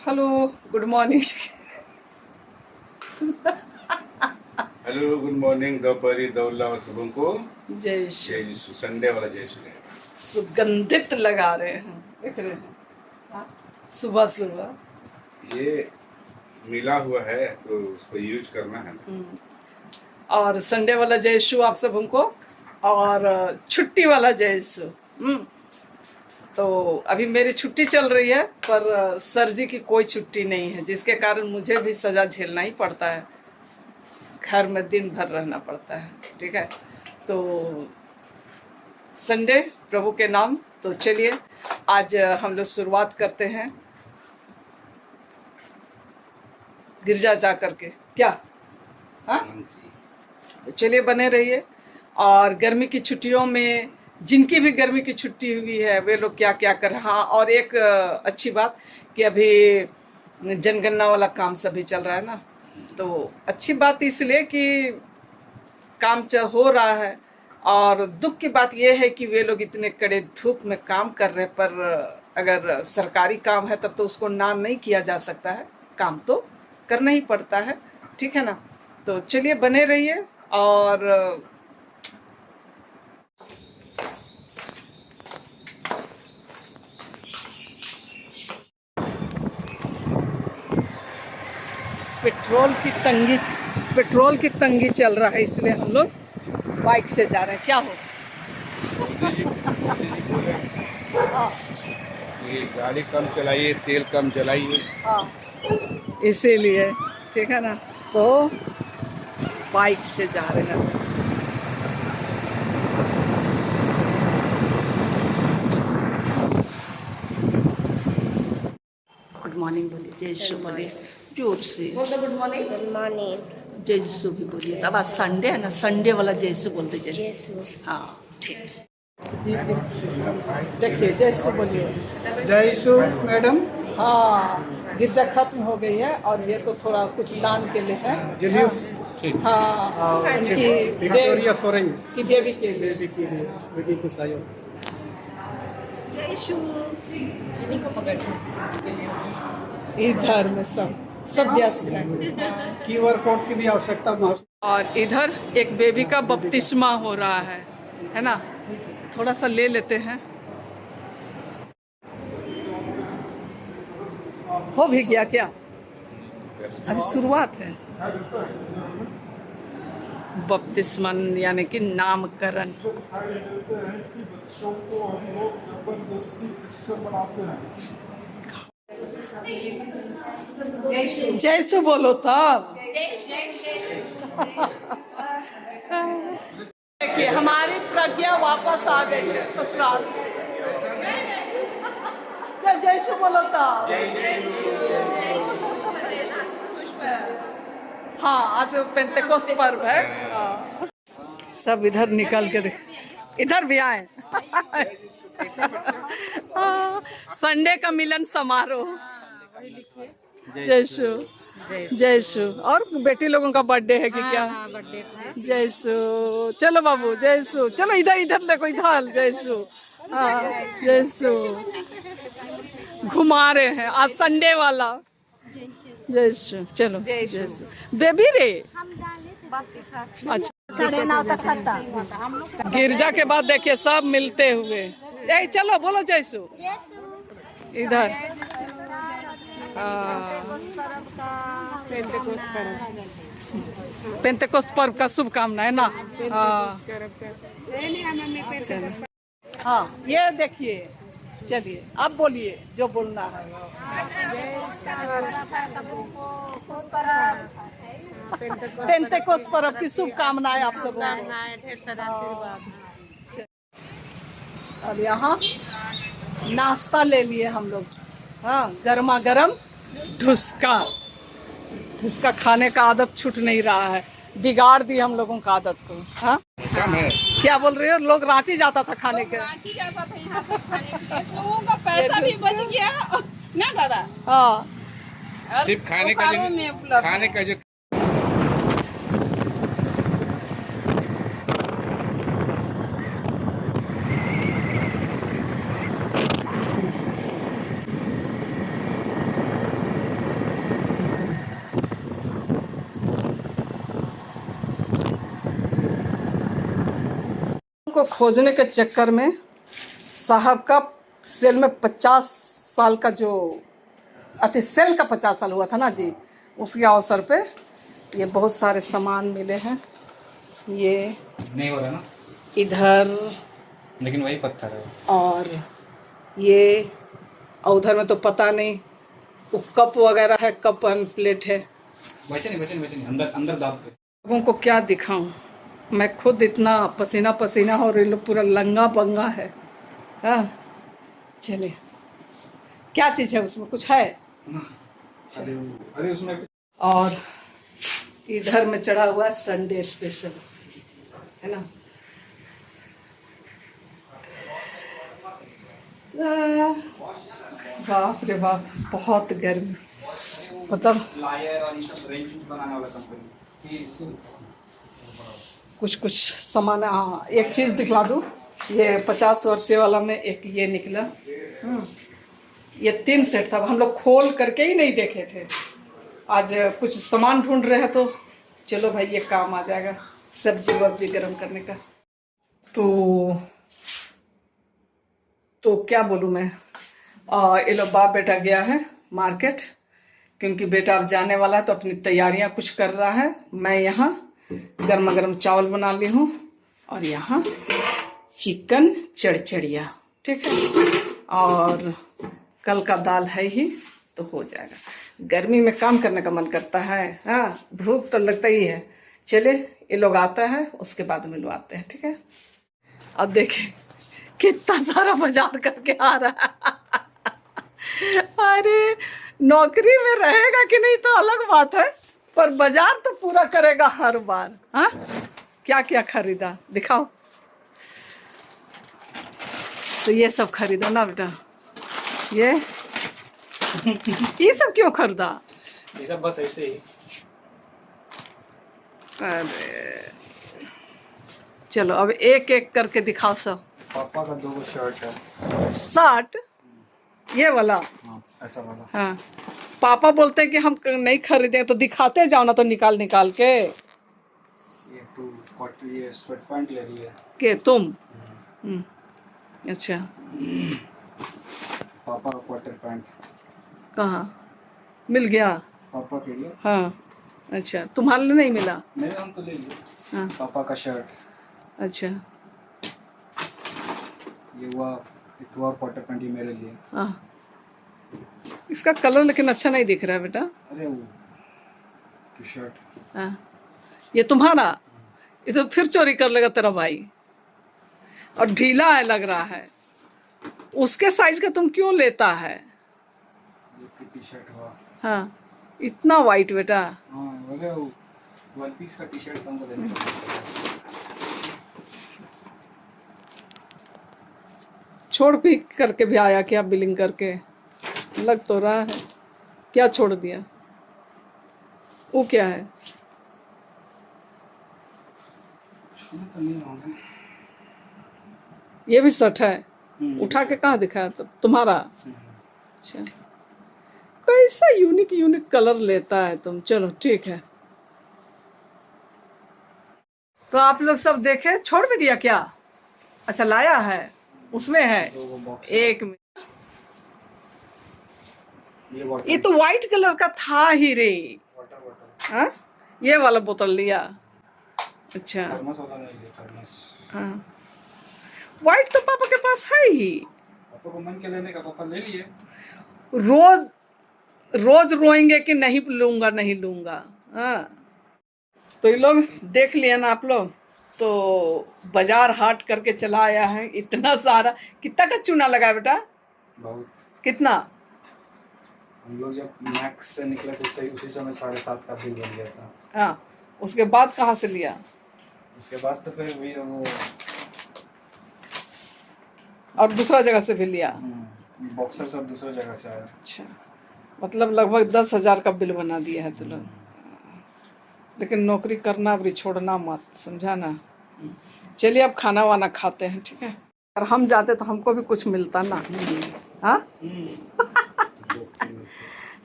Hello good morning. Hello good morning दोपहरी दौला और शुभम को जय श्री। जय यीशु। संडे वाला जय श्री। सुगंधित लगा रहे हैं, देख रहे हैं। हाँ, सुबह सुबह ये मिला हुआ है तो उसको यूज करना है ना। और संडे वाला जय यीशु आप सबको, और छुट्टी वाला जय यीशु। तो अभी मेरी छुट्टी चल रही है, पर सर जी की कोई छुट्टी नहीं है, जिसके कारण मुझे भी सजा झेलना ही पड़ता है। घर में दिन भर रहना पड़ता है, ठीक है। तो संडे प्रभु के नाम। तो चलिए आज हम लोग शुरुआत करते हैं गिरजा जा करके, क्या? हाँ, तो चलिए बने रहिए। और गर्मी की छुट्टियों में जिनकी भी गर्मी की छुट्टी हुई है वे लोग क्या क्या कर। हाँ, और एक अच्छी बात कि अभी जनगणना वाला काम सभी चल रहा है ना, तो अच्छी बात इसलिए कि काम हो रहा है। और दुख की बात यह है कि वे लोग इतने कड़े धूप में काम कर रहे हैं, पर अगर सरकारी काम है तब तो उसको ना नहीं किया जा सकता है, काम तो करना ही पड़ता है, ठीक है ना। तो चलिए बने रहिए। और पेट्रोल की तंगी चल रहा है, इसलिए हम लोग बाइक से जा रहे हैं। क्या हो ये गाड़ी कम चलाइए, तेल कम चलाइए। हाँ, इसीलिए ठीक है ना, तो बाइक से जा रहे हैं। गुड मॉर्निंग बोलिए, जय यीशु बोलिए जोर से। Good morning. Good morning. जय यीशु भी बोलिए। तब आज संडे है ना, संडे वाला जय यीशु बोलते जय। यीशु। हाँ ठीक। देखिए जय यीशु बोलिए। जय यीशु मैडम। हाँ, गिरजा खत्म हो गई है और ये तो थोड़ा कुछ दान के लिए है। जुलियस हाँ, उनकी विक्टोरिया सोरेंग की देवी के लिए। बेबी के लिए, बेबी के सहयोग। जय यीशु। इधर में सब व्यस्त है। QR कोड की भी आवश्यकता महसूस। और इधर एक बेबी का बपतिस्मा हो रहा है ना। थोड़ा सा ले लेते हैं। हो भी गया क्या? अभी शुरुआत है। बपतिस्मन यानी कि नामकरण। जय यीशु बोलो तब। देखिए हमारी प्रज्ञा वापस आ गई है ससुराल। जय यीशु बोलो तब। हाँ, आज पेंतेकोस्त पर्व है। हाँ। सब इधर निकल के देख, इधर भी आए। संडे का मिलन समारोह। जय यीशु, जय यीशु। और बेटी लोगों का बर्थडे है कि क्या? जय यीशु। चलो बाबू, जय यीशु। चलो इधर इधर देखो, इधर जय यीशु। हाँ, जय यीशु। घुमा रहे हैं आज संडे वाला। जय यीशु। चलो जय यीशु। बेबी रे, अच्छा 9:30 तक खाता। गिरजा के बाद देखिए सब मिलते हुए। यही चलो बोलो जय यीशु। इधर पेंतेकोस्त पर्व का शुभकामना है ना। हाँ, ये देखिए। चलिए अब बोलिए जो बोलना है। पेंतेकोस्त पर्व की शुभकामनाएं आप सबको। अब यहाँ नाश्ता ले लिए हम लोग। हाँ, गर्मा गर्म ढुसका। ढुसका खाने का आदत छूट नहीं रहा है, बिगाड़ दी हम लोगों का आदत को। हाँ, क्या बोल रहे हो? लोग रांची जाता था खाने के। रांची जाता था यहाँ पर खाने के लिए, लोगों का पैसा भी बच गया ना दादा। हाँ, सिर्फ खाने का जो को खोजने के चक्कर में साहब का सेल में 50 साल का जो सेल का 50 साल हुआ था ना जी, उसके अवसर पे ये बहुत सारे सामान मिले हैं। ये नहीं हो रहा ना, इधर लेकिन वही पत्थर है। और ये और उधर में तो पता नहीं, वो कप वगैरह है, कप एंड प्लेट है। वैसे नहीं, अंदर अंदर दाब पे। लोगों को क्या दिखाऊं, मैं खुद इतना पसीना पसीना और ये लोग पूरा लंगा पंगा है। हाँ चलिए, क्या चीज़ है उसमें, कुछ है? अरे उसमें और इधर में चढ़ा हुआ है संडे स्पेशल, है ना। बाप रे बाप, बहुत गर्मी, मतलब लायर और ये सब रेंच बनाने वाला कंपनी। कुछ सामान। हाँ, एक चीज़ दिखला दूँ, ये 50 वर्षीय वाला में एक ये निकला। ये 3 सेट था, हम लोग खोल करके ही नहीं देखे थे। आज कुछ सामान ढूंढ रहे हैं तो चलो भाई ये काम आ जाएगा, सब्जी वब्जी गर्म करने का। तो क्या बोलूँ मैं, ये लोग बाप बेटा गया है मार्केट, क्योंकि बेटा अब जाने वाला है तो अपनी तैयारियां कुछ कर रहा है। मैं यहाँ गर्मा गर्म चावल बना ली हूँ और यहाँ चिकन चढ़चढ़िया, ठीक है। और कल का दाल है ही तो हो जाएगा। गर्मी में काम करने का मन करता है, हाँ भूख तो लगता ही है। चले ये लोग आता है उसके बाद मिलवाते हैं, ठीक है। अब देखिए कितना सारा बाजार करके आ रहा है। अरे नौकरी में रहेगा कि नहीं तो अलग बात है, पर बाजार तो पूरा करेगा हर बार। हाँ क्या क्या खरीदा दिखाओ। तो ये सब खरीदो ना बेटा, ये सब क्यों खरीदा? ये सब बस ऐसे ही। अरे चलो अब एक एक करके दिखाओ सब। पापा का 2 शर्ट है। शर्ट ये वाला? हाँ ऐसा वाला। हाँ पापा बोलते हैं कि हम नहीं खरीदें, तो दिखाते जाओ ना, तो निकाल निकाल के। ये स्वेट पैंट ले रही है के तुम? अच्छा। पापा का क्वार्टर पैंट कहाँ मिल गया? पापा के लिए। हाँ अच्छा, तुम्हारे लिए नहीं मिला? नहीं हम तो ले लिए। हाँ पापा का शर्ट। अच्छा। ये हुआ क्वार्टर पैंट, ये मेरे लिए। हाँ इसका कलर लेकिन अच्छा नहीं दिख रहा है बेटा। अरे वो टी शर्ट। हाँ ये तुम्हारा? ये तो फिर चोरी कर लेगा तेरा भाई, और ढीला है लग रहा है। उसके साइज का तुम क्यों लेता है? ये टी शर्ट हुआ। हाँ इतना वाइट बेटा। हाँ बोले वो 1 पीस का टी शर्ट तुमको देने का। छोड़ भी करके भी आया क्या? बिलिंग करके लग तो रहा है। क्या छोड़ दिया? वो क्या है? तो नहीं होंगे। ये भी शर्ट है? उठा के कहाँ दिखाया? तो तुम्हारा? अच्छा कैसा यूनिक यूनिक कलर लेता है तुम। चलो ठीक है। तो आप लोग सब देखे, छोड़ भी दिया क्या? अच्छा लाया है, उसमें है एक में। ये तो व्हाइट कलर का था ही रे। हाँ ये वाला बोतल लिया? अच्छा थर्मस वाला नहीं लिया, थर्मस। हाँ व्हाइट तो पापा के पास है ही। पापा को मन के लेने का, पापा ले लिए। रोज रोज रोएंगे कि नहीं लूंगा नहीं लूंगा। हाँ तो ये लोग देख लिया ना आप लोग, तो बाजार हाट करके चला आया है। इतना सारा, कितना का चूना लगा बेटा? बहुत। कितना? हम लोग जब मैक्स से निकले तो उसी समय 7.5 का बिल बन गया था। हाँ उसके बाद कहाँ से लिया? उसके बाद तो फिर वो और दूसरा जगह से भी लिया? बॉक्सर सब दूसरी जगह से आया। अच्छा मतलब लगभग 10,000 का बिल बना दिया है तुम लोग। लेकिन नौकरी करना अभी छोड़ना मत, समझा ना। चलिए अब खाना वाना खाते हैं, ठीक है। अगर हम जाते तो हमको भी कुछ मिलता ना। हाँ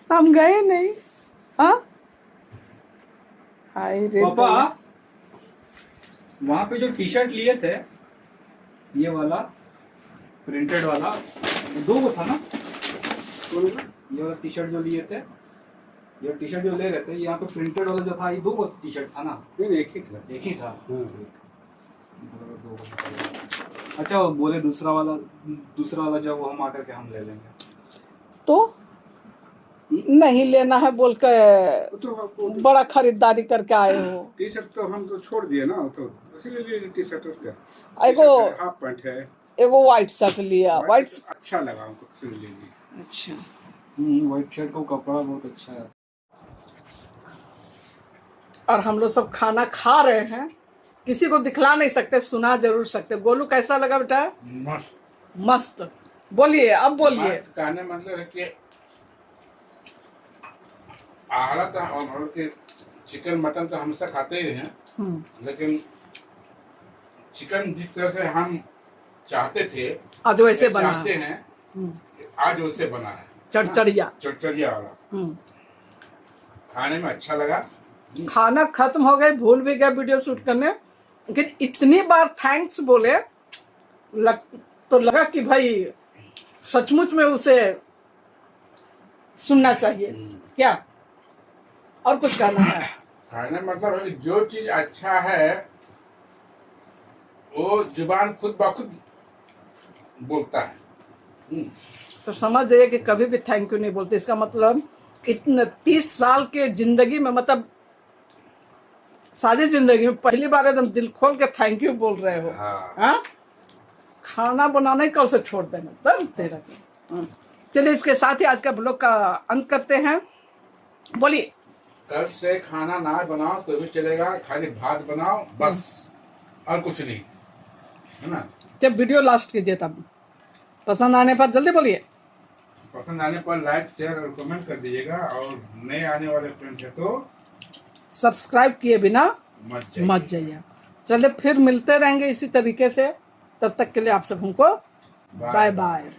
तो हम गए नहीं। हाँ हाय रे पापा वहाँ पे जो टी शर्ट लिए थे ये वाला प्रिंटेड वाला 2 को था ना, ये वाला टी शर्ट जो लिए थे, ये टी शर्ट जो ले रहे थे, यहाँ पे प्रिंटेड वाला जो था ये 2 को टी शर्ट था ना? नहीं, एक ही था। एक ही था। 2 को। अच्छा वो बोले दूसरा वाला जब हम आकर के हम ले लेंगे। तो नहीं लेना है बोल के तो बड़ा खरीदारी करके आए हो। टी शर्ट तो हम तो छोड़ दिए ना, तो इसीलिए लिए टी शर्ट उसका। एगो हाफ पैंट है, एगो व्हाइट शर्ट लिया, व्हाइट। अच्छा लगा हमको, इसीलिए ले लिए। अच्छा, व्हाइट शर्ट का कपड़ा बहुत अच्छा है। और हम लोग सब खाना खा रहे हैं, किसी को दिखला नहीं सकते, सुना जरूर सकते। गोलू कैसा लगा बेटा? मस्त। मस्त। बोलिए, अब बोलिए। मस्त कहने मतलब है कि आहारा तो और के चिकन मटन तो हमेशा खाते ही हैं, लेकिन चिकन जिस तरह से हम चाहते थे, आज वैसे बना चाहते हैं, आज वैसे बना है। चढ़चढ़िया चटचरिया वाला खाने में अच्छा लगा। खाना खत्म हो गए, भूल भी गए वीडियो शूट करने, लेकिन इतनी बार थैंक्स बोले तो लगा कि भाई सचमुच में उसे सुनना चाहिए। क्या और कुछ कहना है? खाने मतलब है कि जो चीज अच्छा है वो जुबान खुद ब खुद बोलता है। तो समझ जाइए कि कभी भी थैंक यू नहीं बोलते। इसका मतलब इतने 30 साल के जिंदगी में, मतलब सारी जिंदगी में पहली बार एकदम दिल खोल के थैंक यू बोल रहे हो। हाँ? खाना बनाना ही कल से छोड़ देना तब तेरा। चलिए, इसके साथ ही आज का ब्लॉग का अंत करते हैं। बोलिए। कल से खाना ना बनाओ तो भी चलेगा, खाली भात बनाओ बस, और कुछ नहीं, है ना? जब वीडियो लास्ट कीजिए तब। पसंद आने पर जल्दी बोलिए। पसंद आने पर लाइक, शेयर और कमेंट कर दीजिएगा, और नए आने वाले फ्रेंड्स है तो सब्सक्राइब किए बिना मत जाइए। चलिए, फिर मिलते रहेंगे इसी तरीके से। तब तक के लिए आप सबको बाय बाय।